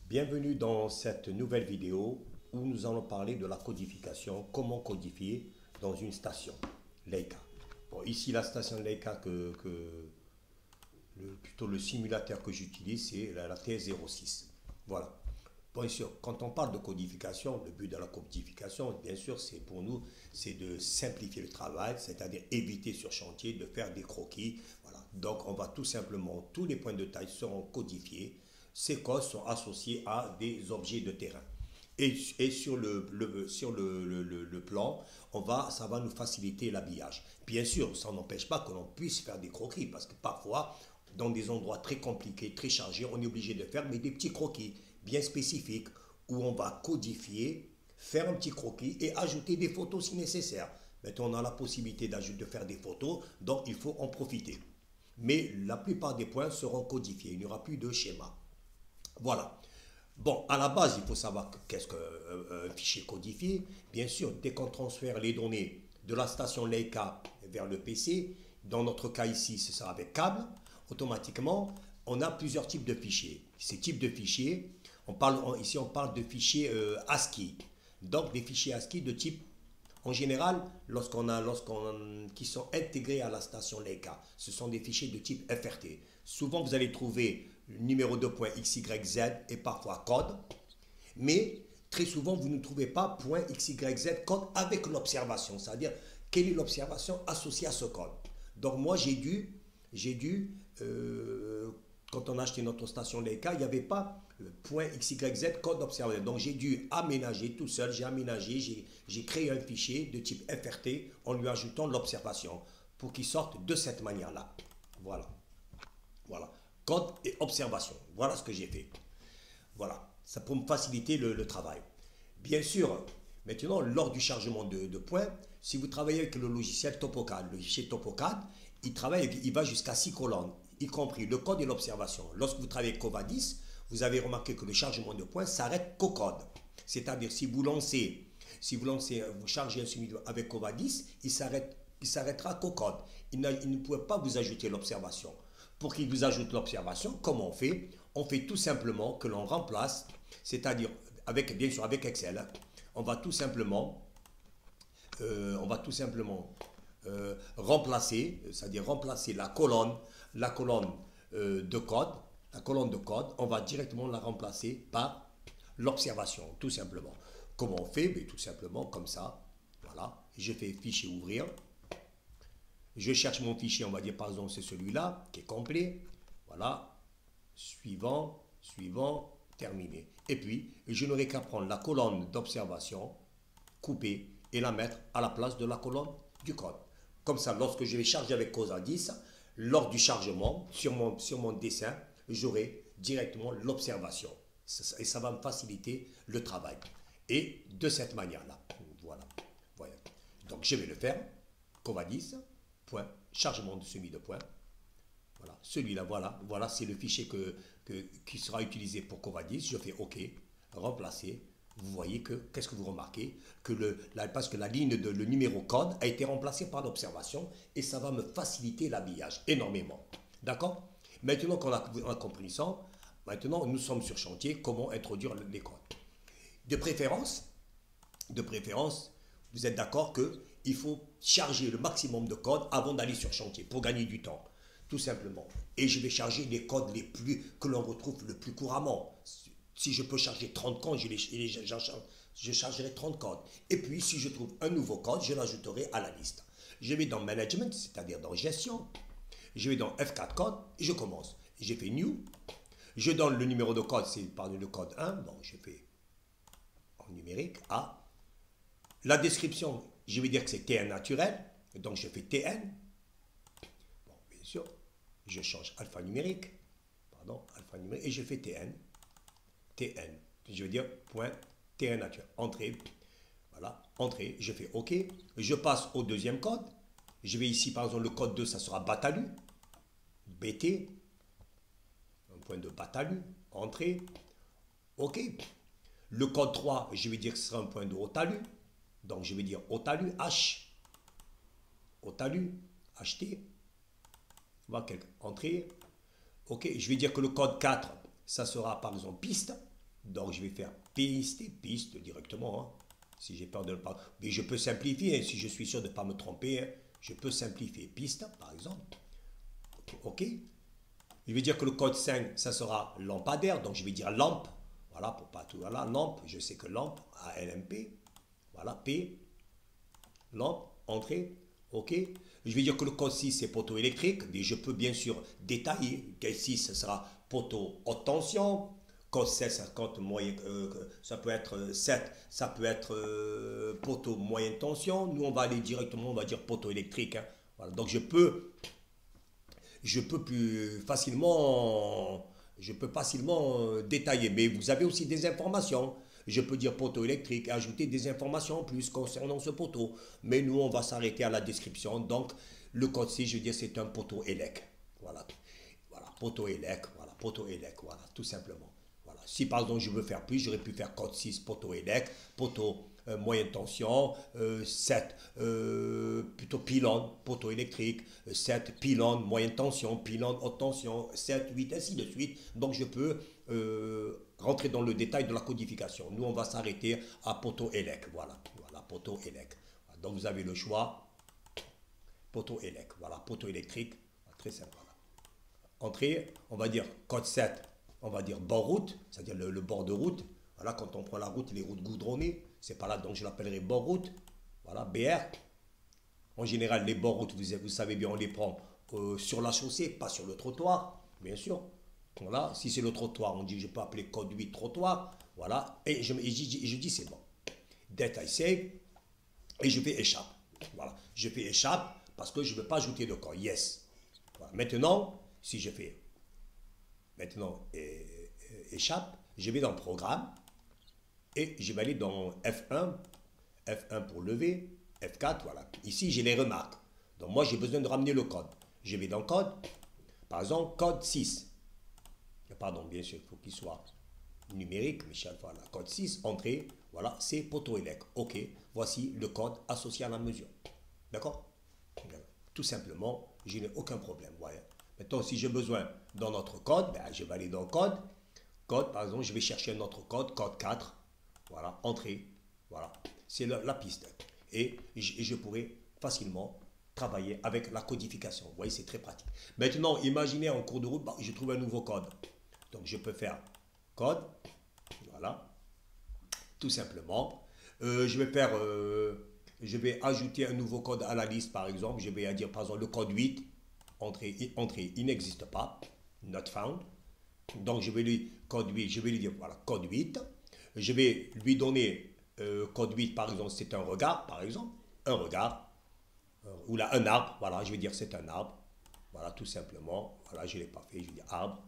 Bienvenue dans cette nouvelle vidéo où nous allons parler de la codification, comment codifier dans une station Leica. Bon, ici la station Leica plutôt le simulateur que j'utilise c'est la TS06. Voilà. Bien sûr, quand on parle de codification, le but de la codification, bien sûr, c'est pour nous, c'est de simplifier le travail, c'est-à-dire éviter sur chantier de faire des croquis. Voilà. Donc, on va tout simplement, tous les points de taille seront codifiés. Ces codes sont associés à des objets de terrain. Et sur le plan, ça va nous faciliter l'habillage. Bien sûr, ça n'empêche pas que l'on puisse faire des croquis, parce que parfois, dans des endroits très compliqués, très chargés, on est obligé de faire mais des petits croquis bien spécifiques où on va codifier, faire un petit croquis et ajouter des photos si nécessaire. Maintenant, on a la possibilité de faire des photos, donc il faut en profiter. Mais la plupart des points seront codifiés, il n'y aura plus de schéma. Voilà. Bon, à la base, il faut savoir qu'est-ce qu'un fichier codifié. Bien sûr, dès qu'on transfère les données de la station Leica vers le PC, dans notre cas ici, ce sera avec câble, automatiquement, on a plusieurs types de fichiers. Ces types de fichiers, ici on parle de fichiers ASCII. Donc des fichiers ASCII de type, en général, qui sont intégrés à la station Leica, ce sont des fichiers de type FRT. Souvent, vous allez trouver le numéro de point XYZ et parfois code, mais très souvent, vous ne trouvez pas point XYZ code avec l'observation, c'est-à-dire quelle est l'observation associée à ce code. Donc moi, quand on a acheté notre station Leica, il n'y avait pas point XYZ code observé. Donc j'ai dû aménager tout seul, j'ai créé un fichier de type FRT en lui ajoutant l'observation pour qu'il sorte de cette manière-là. Voilà. Voilà. Code et observation. Voilà ce que j'ai fait. Voilà. Ça pour me faciliter le travail. Bien sûr, maintenant, lors du chargement de points, si vous travaillez avec le logiciel TopoCAD, le logiciel TopoCAD, il va jusqu'à 6 colonnes, y compris le code et l'observation. Lorsque vous travaillez avec Covadis, vous avez remarqué que le chargement de points s'arrête qu'au code. C'est-à-dire, vous chargez un semi avec Covadis, il s'arrêtera qu'au code. Il ne pourrait pas vous ajouter l'observation. Pour qu'il vous ajoute l'observation, comment on fait? On fait tout simplement que l'on remplace, c'est-à-dire, bien sûr avec Excel, on va tout simplement remplacer, c'est-à-dire remplacer de code, la colonne de code, on va directement la remplacer par l'observation, tout simplement. Comment on fait? Mais tout simplement comme ça. Voilà. Je fais fichier ouvrir. Je cherche mon fichier, on va dire par exemple c'est celui-là qui est complet. Voilà. Suivant, suivant, terminé. Et puis, je n'aurai qu'à prendre la colonne d'observation, couper et la mettre à la place de la colonne du code. Comme ça, lorsque je vais charger avec Cosa 10, lors du chargement, sur mon dessin, j'aurai directement l'observation. Et ça va me faciliter le travail. Et de cette manière-là. Voilà. Voilà. Donc, je vais le faire. Cova 10, point, chargement de semi de point. Voilà, celui-là, voilà, c'est le fichier qui sera utilisé pour Covadis. Je fais OK, remplacer. Vous voyez qu'est-ce que vous remarquez? Parce que le numéro code a été remplacé par l'observation et ça va me faciliter l'habillage énormément. D'accord? Maintenant qu'on a compris ça, maintenant nous sommes sur chantier, comment introduire les codes? De préférence, vous êtes d'accord qu'il faut charger le maximum de codes avant d'aller sur chantier pour gagner du temps. Tout simplement. Et je vais charger les codes que l'on retrouve le plus couramment. Si je peux charger 30 codes, je chargerai 30 codes. Et puis, si je trouve un nouveau code, je l'ajouterai à la liste. Je vais dans Management, c'est-à-dire dans Gestion. Je vais dans F4 code et je commence. J'ai fait New. Je donne le numéro de code, c'est par le code 1. Bon, je fais en numérique A. La description, je vais dire que c'est TN naturel. Donc, je fais TN. Bon, bien sûr. Je change alphanumérique, et je fais TN, je veux dire point TN naturel, entrée, voilà, entrée, je fais OK, je passe au deuxième code, je vais ici par exemple le code 2, ça sera Batalu, BT, un point de Batalu, entrée, OK, le code 3, je vais dire que ce sera un point de Otalu, donc je vais dire Otalu, Otalu, HT, entrée. OK, je vais dire que le code 4, ça sera par exemple piste. Donc je vais faire piste directement. Hein. Si j'ai peur de ne pas... Mais je peux simplifier, hein, si je suis sûr de ne pas me tromper, hein, je peux simplifier piste, par exemple. OK. Je vais dire que le code 5, ça sera lampadaire, donc je vais dire lampe. Voilà, pour pas tout. Voilà, lampe, je sais que lampe, ALMP. Voilà, P, lampe, entrée. OK. Je vais dire que le code 6, c'est poteau électrique, mais je peux bien sûr détailler. Code 6, ce sera poteau haute tension. Code 7, ça, moyen, ça peut être 7, ça peut être poteau moyenne tension. Nous, on va aller directement, on va dire poteau électrique. Hein. Voilà. Donc, je peux plus facilement, détailler. Mais vous avez aussi des informations. Je peux dire poteau électrique, ajouter des informations en plus concernant ce poteau. Mais nous, on va s'arrêter à la description. Donc, le code 6, je veux dire, c'est un poteau élec. Voilà. Voilà, poteau élec, voilà, tout simplement. Voilà. Si par exemple je veux faire plus, j'aurais pu faire code 6, poteau élec, poteau moyenne tension, 7 plutôt pylône, poteau électrique, 7 pylône, moyenne tension, pylône haute tension, 7, 8, ainsi de suite. Donc je peux rentrer dans le détail de la codification. Nous on va s'arrêter à poteau élec, voilà, poteau élec. Donc vous avez le choix, poteau élec, voilà, poteau électrique, très simple. Voilà. Entrée, on va dire code 7, on va dire bord route, c'est-à-dire le bord de route. Voilà, quand on prend la route, les routes goudronnées, c'est pas là, donc je l'appellerai bord route. Voilà, BR. En général, les bords routes, vous savez bien, on les prend sur la chaussée, pas sur le trottoir, bien sûr. Voilà, si c'est le trottoir, on dit je peux appeler code 8 trottoir. Voilà, et je dis c'est bon. That I save, et je fais échappe. Voilà, je fais échappe parce que je ne veux pas ajouter de code. Yes. Voilà. Maintenant, si je fais échappe, je vais dans programme et je vais aller dans F1, F1 pour lever, F4, voilà. Ici, j'ai les remarques. Donc moi, j'ai besoin de ramener le code. Je vais dans code, par exemple, code 6. Pardon, bien sûr, il faut qu'il soit numérique, Michel, voilà. Code 6, entrée, voilà, c'est poteau élec. OK, voici le code associé à la mesure. D'accord? Tout simplement, je n'ai aucun problème, voyez. Maintenant, si j'ai besoin dans notre code, ben, je vais aller dans code. Code, par exemple, je vais chercher un autre code, code 4. Voilà, entrée. Voilà, c'est la piste. Et je pourrai facilement travailler avec la codification. Vous voyez, c'est très pratique. Maintenant, imaginez en cours de route, bah, je trouve un nouveau code. Donc, je peux faire code. Voilà, tout simplement. Je vais ajouter un nouveau code à la liste, par exemple. Je vais dire, par exemple, le code 8. Entrée, il n'existe pas. Not found. Donc, je vais lui dire, voilà, code 8. Je vais lui donner code 8, par exemple, c'est un regard, par exemple. Un regard. Ou là, un arbre. Voilà, je vais dire c'est un arbre. Voilà, tout simplement. Voilà, je ne l'ai pas fait. Je dis arbre.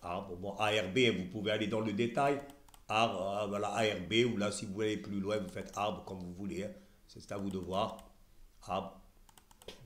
Arbre. Bon, ARB, vous pouvez aller dans le détail. Arbre, voilà, ARB. Ou là, si vous voulez aller plus loin, vous faites arbre comme vous voulez. Hein. C'est à vous de voir. Arbre.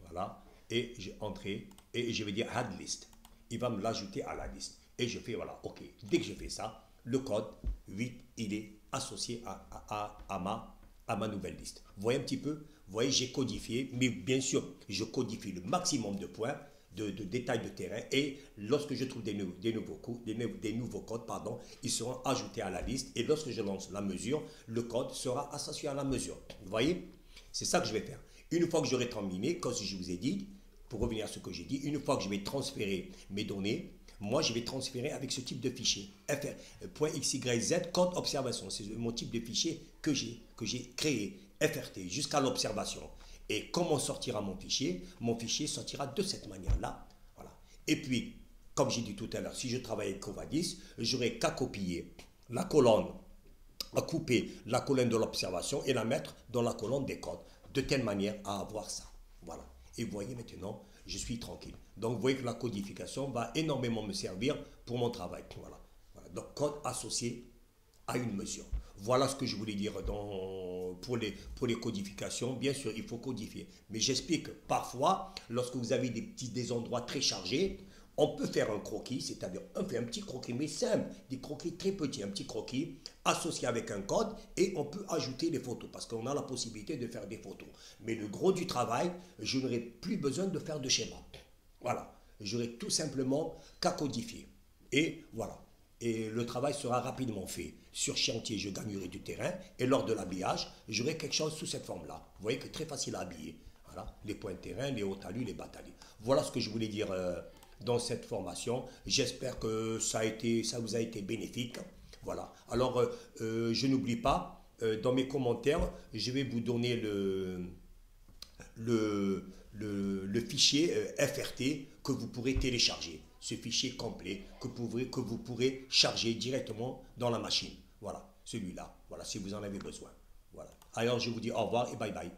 Voilà. Et j'ai entré. Et je vais dire add list. Il va me l'ajouter à la liste. Et je fais, voilà, OK. Dès que je fais ça, le code 8, il est associé à ma nouvelle liste. Vous voyez un petit peu? Vous voyez, j'ai codifié, mais bien sûr, je codifie le maximum de points, de détails de terrain, et lorsque je trouve des nouveaux codes, pardon, ils seront ajoutés à la liste, et lorsque je lance la mesure, le code sera associé à la mesure. Vous voyez? C'est ça que je vais faire. Une fois que j'aurai terminé, comme je vous ai dit, pour revenir à ce que j'ai dit, une fois que je vais transférer mes données, moi, je vais transférer avec ce type de fichier. .xyz, code observation. C'est mon type de fichier que j'ai créé, FRT, jusqu'à l'observation. Et comment sortira mon fichier? Mon fichier sortira de cette manière-là. Voilà. Et puis, comme j'ai dit tout à l'heure, si je travaille avec Covadis, j'aurai qu'à copier la colonne, à couper la colonne de l'observation et la mettre dans la colonne des codes, de telle manière à avoir ça. Voilà. Et vous voyez maintenant, je suis tranquille. Donc, vous voyez que la codification va énormément me servir pour mon travail. Voilà. Voilà. Donc, code associé à une mesure. Voilà ce que je voulais dire pour les codifications. Bien sûr, il faut codifier. Mais j'explique que parfois, lorsque vous avez des endroits très chargés, on peut faire un croquis, c'est-à-dire on fait un petit croquis, mais simple, des croquis très petits, un petit croquis associé avec un code, et on peut ajouter les photos, parce qu'on a la possibilité de faire des photos. Mais le gros du travail, je n'aurai plus besoin de faire de schéma. Voilà, j'aurai tout simplement qu'à codifier. Et voilà. et le travail sera rapidement fait. Sur chantier, je gagnerai du terrain et lors de l'habillage, j'aurai quelque chose sous cette forme-là. Vous voyez que très facile à habiller. Voilà, les points de terrain, les hauts talus, les bas talus. Voilà ce que je voulais dire dans cette formation. J'espère que ça vous a été bénéfique. Voilà. Alors, je n'oublie pas, dans mes commentaires, je vais vous donner le fichier FRT que vous pourrez télécharger. Ce fichier complet que vous pourrez charger directement dans la machine. Voilà, celui-là. Voilà, si vous en avez besoin. Voilà. Alors, je vous dis au revoir et bye bye.